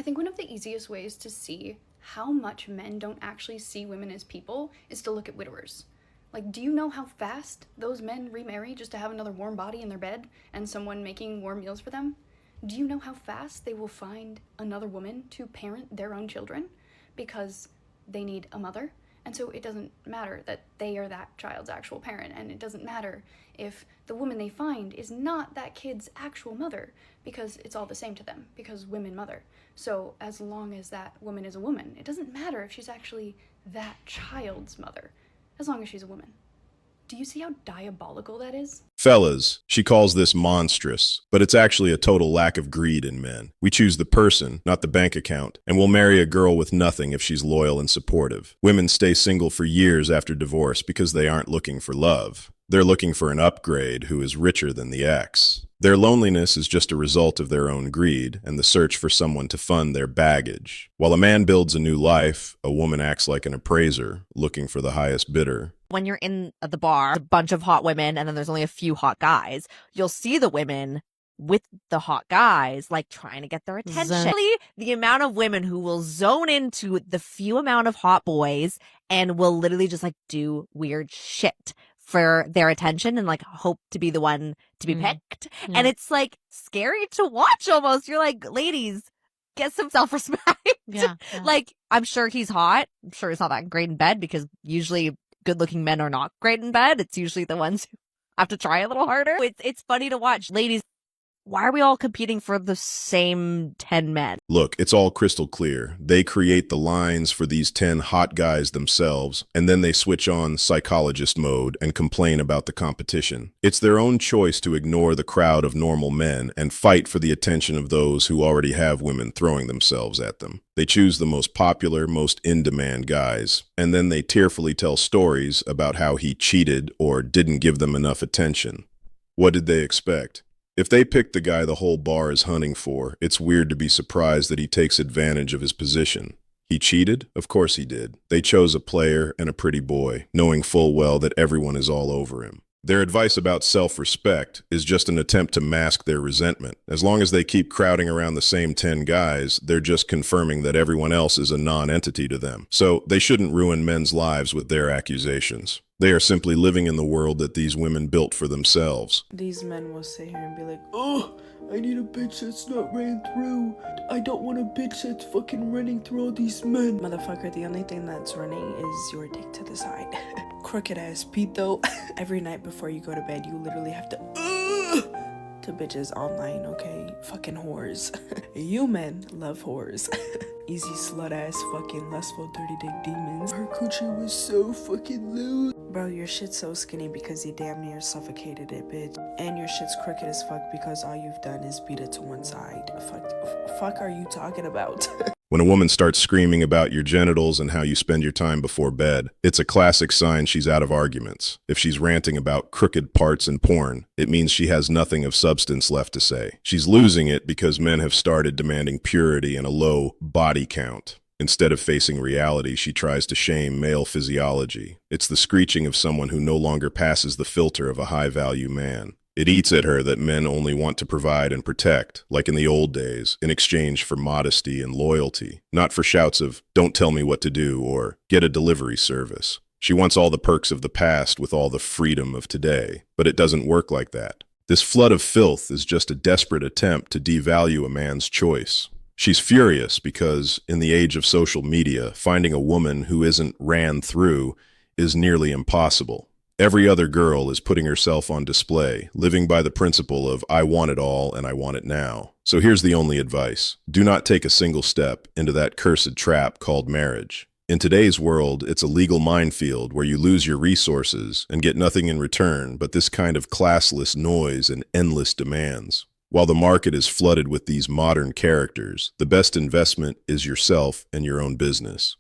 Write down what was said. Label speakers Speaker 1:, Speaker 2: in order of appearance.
Speaker 1: think one of the easiest ways to see how much men don't actually see women as people is to look at widowers. Like, do you know how fast those men remarry just to have another warm body in their bed and someone making warm meals for them? Do you know how fast they will find another woman to parent their own children because they need a mother? And so it doesn't matter that they are that child's actual parent, and it doesn't matter if the woman they find is not that kid's actual mother, because it's all the same to them, because women mother. So as long as that woman is a woman, it doesn't matter if she's actually that child's mother, as long as she's a woman. Do you see how diabolical that is?
Speaker 2: Fellas, she calls this monstrous, but it's actually a total lack of greed in men. We choose the person, not the bank account, and we'll marry a girl with nothing if she's loyal and supportive. Women stay single for years after divorce because they aren't looking for love. They're looking for an upgrade who is richer than the ex. Their loneliness is just a result of their own greed and the search for someone to fund their baggage. While a man builds a new life, a woman acts like an appraiser, looking for the highest bidder.
Speaker 3: When you're in the bar, a bunch of hot women, and then there's only a few hot guys, you'll see the women with the hot guys, like trying to get their attention. The amount of women who will zone into the few amount of hot boys and will literally just like do weird shit for their attention and like hope to be the one to be picked.
Speaker 4: Yeah.
Speaker 3: And it's like scary to watch almost. You're like, ladies, get some self-respect.
Speaker 4: Yeah.
Speaker 3: Like, I'm sure he's hot. I'm sure he's not that great in bed because usually good-looking men are not great in bed. It's usually the ones who have to try a little harder. It's funny to watch. Ladies, why are we all competing for the same 10 men?
Speaker 2: Look, it's all crystal clear. They create the lines for these 10 hot guys themselves, and then they switch on psychologist mode and complain about the competition. It's their own choice to ignore the crowd of normal men and fight for the attention of those who already have women throwing themselves at them. They choose the most popular, most in-demand guys, and then they tearfully tell stories about how he cheated or didn't give them enough attention. What did they expect? If they pick the guy the whole bar is hunting for, it's weird to be surprised that he takes advantage of his position. He cheated? Of course he did. They chose a player and a pretty boy, knowing full well that everyone is all over him. Their advice about self-respect is just an attempt to mask their resentment. As long as they keep crowding around the same 10 guys, they're just confirming that everyone else is a non-entity to them. So they shouldn't ruin men's lives with their accusations. They are simply living in the world that these women built for themselves.
Speaker 5: These men will sit here and be like, oh, I need a bitch that's not ran through. I don't want a bitch that's fucking running through all these men. Motherfucker, the only thing that's running is your dick to the side. Crooked ass Pete though. Every night before you go to bed, you literally have to bitches online, okay? Fucking whores. You men love whores. Easy slut ass fucking lustful dirty dick demons. Her coochie was so fucking loose. Bro, your shit's so skinny because you damn near suffocated it, bitch. And your shit's crooked as fuck because all you've done is beat it to one side. Fuck are you talking about?
Speaker 2: When a woman starts screaming about your genitals and how you spend your time before bed, it's a classic sign she's out of arguments. If she's ranting about crooked parts and porn, it means she has nothing of substance left to say. She's losing it because men have started demanding purity and a low body count. Instead of facing reality, she tries to shame male physiology. It's the screeching of someone who no longer passes the filter of a high-value man. It eats at her that men only want to provide and protect, like in the old days, in exchange for modesty and loyalty, not for shouts of, "Don't tell me what to do," or "Get a delivery service." She wants all the perks of the past with all the freedom of today, but it doesn't work like that. This flood of filth is just a desperate attempt to devalue a man's choice. She's furious because, in the age of social media, finding a woman who isn't ran through is nearly impossible. Every other girl is putting herself on display, living by the principle of I want it all and I want it now. So here's the only advice. Do not take a single step into that cursed trap called marriage. In today's world, it's a legal minefield where you lose your resources and get nothing in return but this kind of classless noise and endless demands. While the market is flooded with these modern characters, the best investment is yourself and your own business.